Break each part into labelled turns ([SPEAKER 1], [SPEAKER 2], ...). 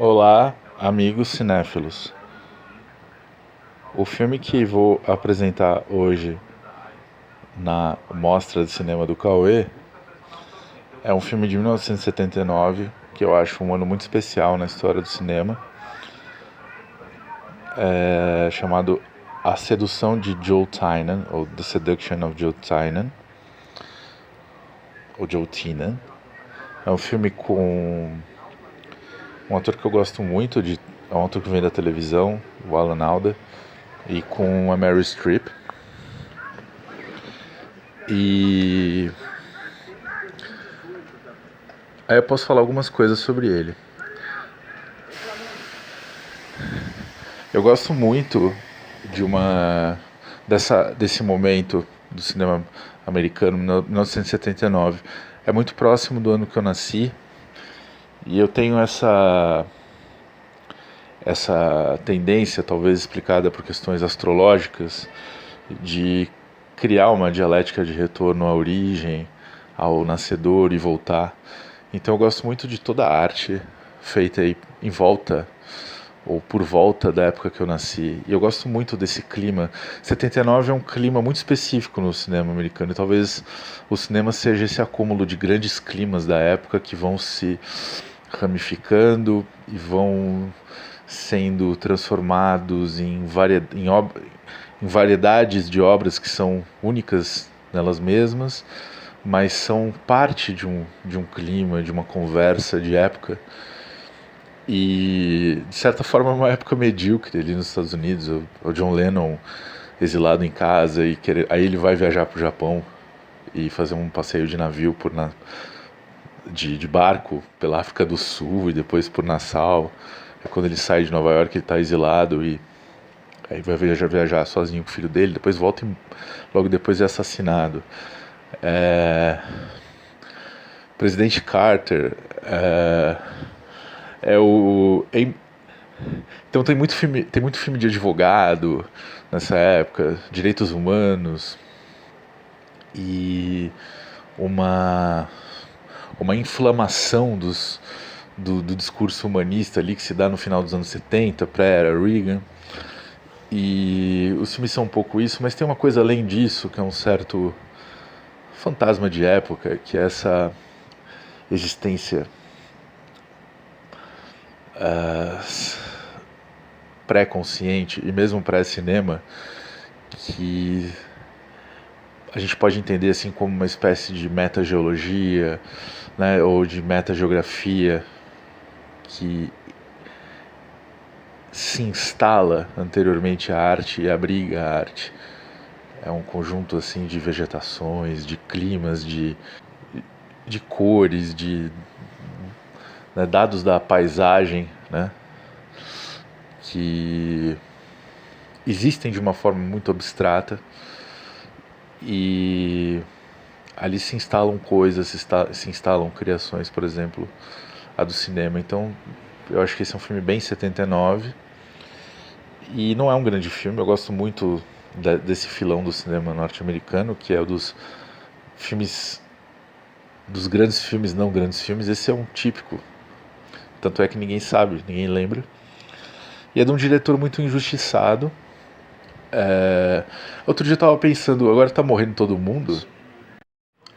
[SPEAKER 1] Olá, amigos cinéfilos. O filme que vou apresentar hoje na Mostra de Cinema do Cauê é um filme de 1979, que eu acho um ano muito especial na história do cinema, chamado A Sedução de Joe Tynan, ou The Seduction of Joe Tynan, ou Joe Tynan. É um filme com um ator que eu gosto muito, é um ator que vem da televisão, o Alan Alda, e com a Meryl Streep. E aí eu posso falar algumas coisas sobre ele. Eu gosto muito desse momento do cinema americano, 1979. É muito próximo do ano que eu nasci e eu tenho essa tendência, talvez explicada por questões astrológicas, de criar uma dialética de retorno à origem, ao nascedor e voltar. Então eu gosto muito de toda a arte feita aí em volta ou por volta da época que eu nasci. E eu gosto muito desse clima. 79 é um clima muito específico no cinema americano. E talvez o cinema seja esse acúmulo de grandes climas da época que vão se ramificando e vão sendo transformados em variedades de obras que são únicas nelas mesmas, mas são parte de um clima, de uma conversa de época. E, de certa forma, é uma época medíocre ali nos Estados Unidos. O John Lennon exilado em casa, aí ele vai viajar para o Japão e fazer um passeio de navio de barco pela África do Sul e depois por Nassau. É quando ele sai de Nova York, ele está exilado e aí vai viajar sozinho com o filho dele, depois volta e logo depois é assassinado. Presidente Carter, é o então tem muito filme de advogado nessa época, direitos humanos e uma inflamação do discurso humanista ali que se dá no final dos anos 70, pré-era Reagan. E os filmes são um pouco isso, mas tem uma coisa além disso, que é um certo fantasma de época, que é essa existência pré-consciente e mesmo pré-cinema, que a gente pode entender assim como uma espécie de metageologia, né, ou de metageografia que se instala anteriormente à arte e abriga a arte. É um conjunto assim de vegetações, de climas, de cores, né, dados da paisagem, né, que existem de uma forma muito abstrata e ali se instalam coisas, se instalam criações, por exemplo, a do cinema. Então eu acho que esse é um filme bem 79 e não é um grande filme. Eu gosto muito desse filão do cinema norte-americano, que é o dos grandes filmes, não grandes filmes. Esse é um típico, tanto é que ninguém sabe, ninguém lembra, e é de um diretor muito injustiçado. Outro dia eu tava pensando, agora tá morrendo todo mundo,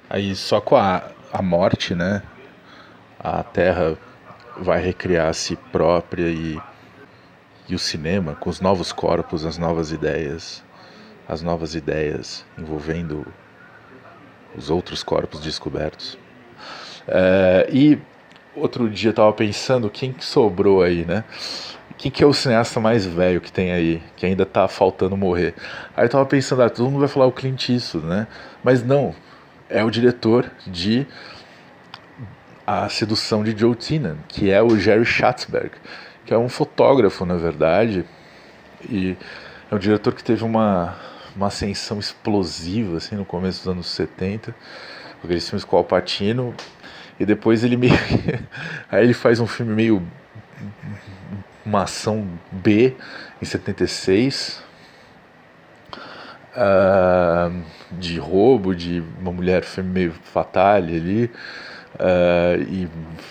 [SPEAKER 1] aí só com a morte, né, a Terra vai recriar a si própria e o cinema, com os novos corpos, as novas ideias envolvendo os outros corpos descobertos. E outro dia eu tava pensando, quem que sobrou aí, né? Quem que é o cineasta mais velho que tem aí, que ainda tá faltando morrer? Aí eu tava pensando, todo mundo vai falar o Clint Eastwood, né? Mas não, é o diretor de A Sedução de Joe Tynan, que é o Jerry Schatzberg, que é um fotógrafo, na verdade, e é um diretor que teve uma ascensão explosiva assim, no começo dos anos 70, com aqueles filmes com o Al Pacino, e depois ele meio aí ele faz um filme meio uma ação B em 76, de roubo de uma mulher meio fatale ali, e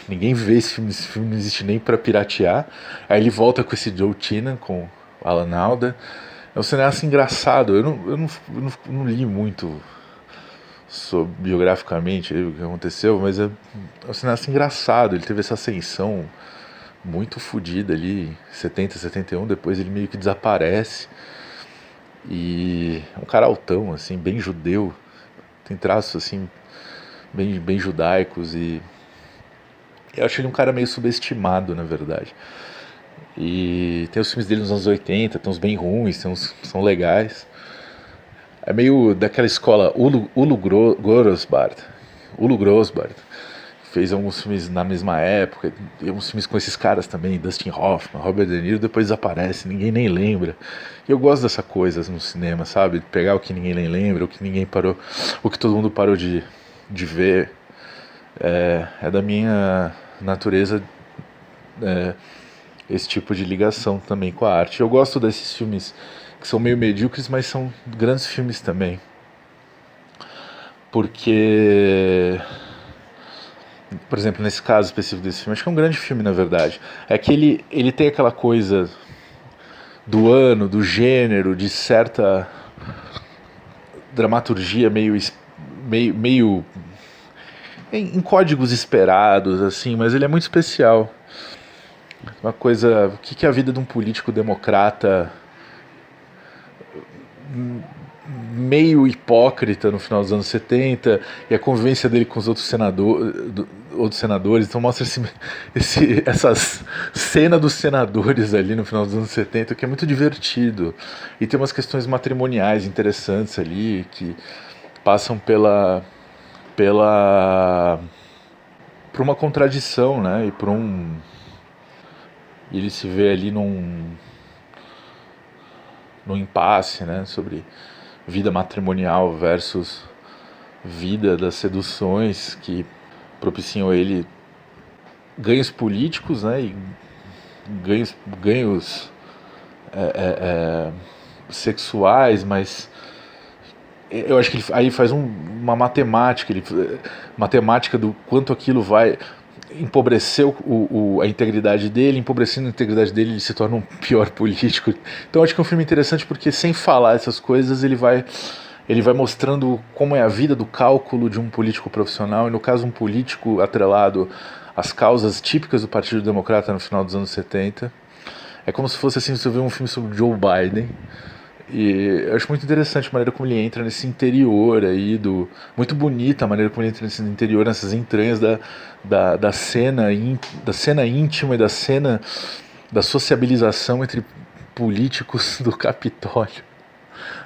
[SPEAKER 1] ninguém vê esse filme não existe nem para piratear. Aí ele volta com esse Joe Tynan, com o Alan Alda. É um cineasta engraçado. Eu não li muito sobre, biograficamente o que aconteceu, mas é um cineasta engraçado. Ele teve essa ascensão muito fodida ali, 70, 71, depois ele meio que desaparece. E é um cara altão, assim, bem judeu, tem traços assim, bem judaicos, e eu acho ele um cara meio subestimado, na verdade. E tem os filmes dele nos anos 80, tem uns bem ruins, tem uns que são legais. É meio daquela escola Ulu Grosbard. Ulu Grosbard fez alguns filmes na mesma época, e alguns filmes com esses caras também, Dustin Hoffman, Robert De Niro, depois desaparece, ninguém nem lembra. E eu gosto dessa coisa no cinema, sabe? Pegar o que ninguém nem lembra, o que ninguém parou, o que todo mundo parou de ver. É da minha natureza esse tipo de ligação também com a arte. Eu gosto desses filmes que são meio medíocres, mas são grandes filmes também. Porque, por exemplo, nesse caso específico desse filme, acho que é um grande filme, na verdade. É que ele tem aquela coisa do ano, do gênero, de certa dramaturgia meio em códigos esperados, assim, mas ele é muito especial. Uma coisa, o que é a vida de um político democrata meio hipócrita no final dos anos 70, e a convivência dele com os outros senadores. Então mostra essa cena dos senadores ali no final dos anos 70, que é muito divertido. E tem umas questões matrimoniais interessantes ali, que passam por uma contradição, né? E ele se vê ali num impasse, né? Sobre vida matrimonial versus vida das seduções, que propiciam a ele ganhos políticos, né? E ganhos sexuais, mas eu acho que ele aí faz uma matemática, matemática do quanto aquilo vai empobrecer a integridade dele. Empobrecendo a integridade dele, ele se torna um pior político. Então eu acho que é um filme interessante porque, sem falar essas coisas, ele vai mostrando como é a vida do cálculo de um político profissional, e no caso um político atrelado às causas típicas do Partido Democrata no final dos anos 70. É como se fosse assim, você vê um filme sobre Joe Biden. E eu acho muito interessante a maneira como ele entra nesse interior aí muito bonita a maneira como ele entra nesse interior, nessas entranhas da cena íntima, e da cena da sociabilização entre políticos do Capitólio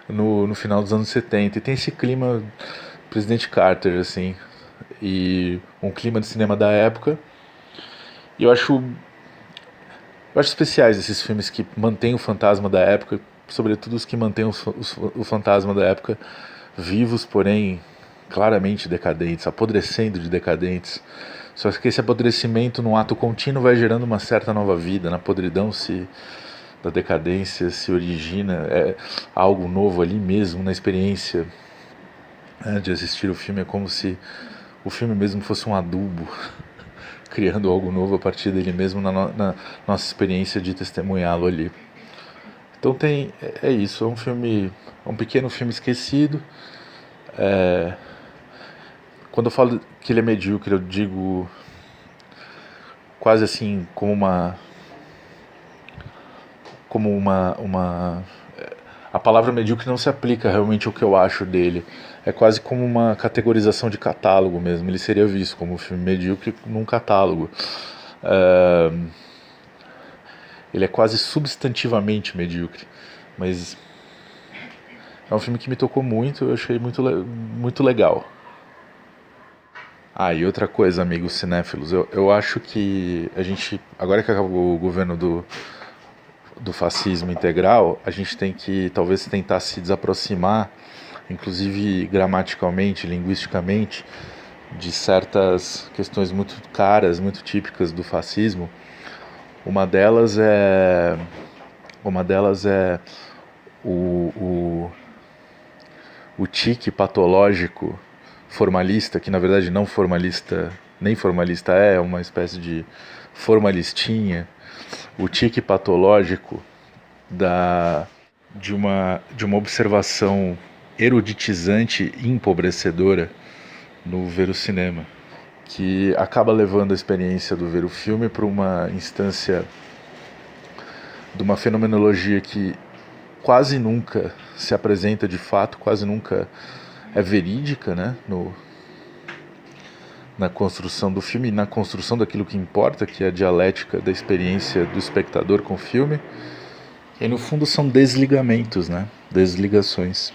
[SPEAKER 1] no final dos anos 70. E tem esse clima presidente Carter, assim, e um clima de cinema da época. E eu acho especiais esses filmes que mantêm o fantasma da época, sobretudo os que mantêm o fantasma da época vivos, porém claramente decadentes, apodrecendo de decadentes. Só que esse apodrecimento, num ato contínuo, vai gerando uma certa nova vida. Na podridão da decadência se origina algo novo ali mesmo, na experiência, né, de assistir o filme. É como se o filme mesmo fosse um adubo, criando algo novo a partir dele mesmo, na nossa experiência de testemunhá-lo ali. Então é isso, é um filme, um pequeno filme esquecido. Quando eu falo que ele é medíocre, eu digo quase assim como a palavra medíocre não se aplica realmente ao que eu acho dele. É quase como uma categorização de catálogo mesmo. Ele seria visto como um filme medíocre num catálogo. Ele é quase substantivamente medíocre, mas é um filme que me tocou muito, eu achei muito legal. E outra coisa, amigos cinéfilos, eu acho que a gente, agora que acabou o governo do fascismo integral, a gente tem que talvez tentar se desaproximar, inclusive gramaticalmente, linguisticamente, de certas questões muito caras, muito típicas do fascismo. Uma delas é o tique patológico formalista, que na verdade não formalista nem formalista é uma espécie de formalistinha, o tique patológico de uma observação eruditizante e empobrecedora no ver o cinema, que acaba levando a experiência do ver o filme para uma instância de uma fenomenologia que quase nunca se apresenta de fato, quase nunca é verídica, né, na construção do filme, na construção daquilo que importa, que é a dialética da experiência do espectador com o filme. E no fundo são desligamentos, né, desligações.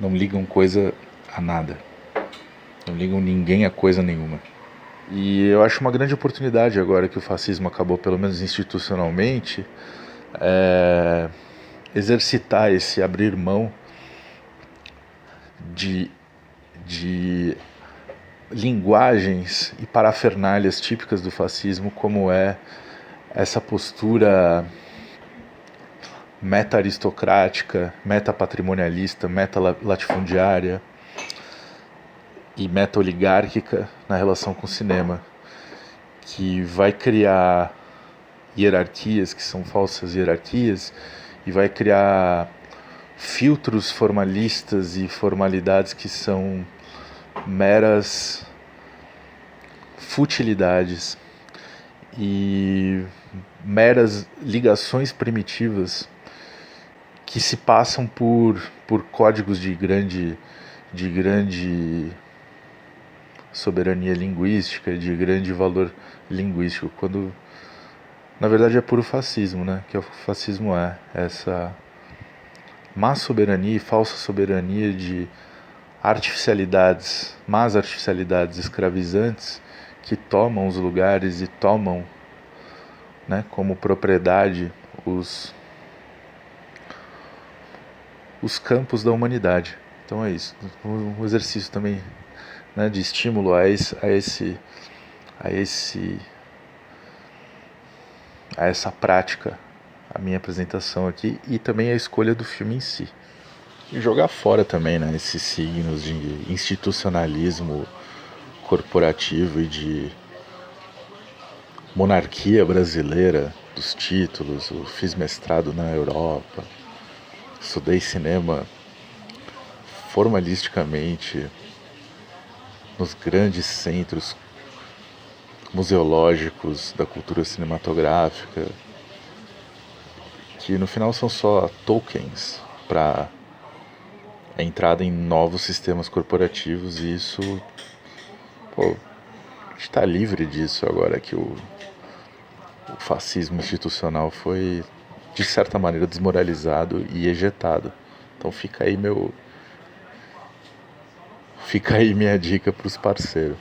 [SPEAKER 1] Não ligam coisa a nada, não ligam ninguém a coisa nenhuma. E eu acho uma grande oportunidade agora que o fascismo acabou, pelo menos institucionalmente, exercitar esse abrir mão de linguagens e parafernálias típicas do fascismo, como é essa postura meta-aristocrática, meta-patrimonialista, meta-latifundiária e meta-oligárquica na relação com o cinema, que vai criar hierarquias que são falsas hierarquias e vai criar filtros formalistas e formalidades que são meras futilidades e meras ligações primitivas que se passam por códigos de grande soberania linguística, de grande valor linguístico, quando na verdade é puro fascismo, né? Que o fascismo é essa má soberania e falsa soberania de artificialidades, más artificialidades escravizantes que tomam os lugares e tomam, né, como propriedade os campos da humanidade. Então é isso, um exercício também, né, de estímulo a essa prática, a minha apresentação aqui, e também a escolha do filme em si. E jogar fora também, né, esses signos de institucionalismo corporativo e de monarquia brasileira dos títulos. Eu fiz mestrado na Europa, estudei cinema formalisticamente nos grandes centros museológicos da cultura cinematográfica, que no final são só tokens para a entrada em novos sistemas corporativos, e isso, pô, a gente está livre disso agora que o fascismo institucional foi, de certa maneira, desmoralizado e ejetado. Então fica aí minha dica para os parceiros.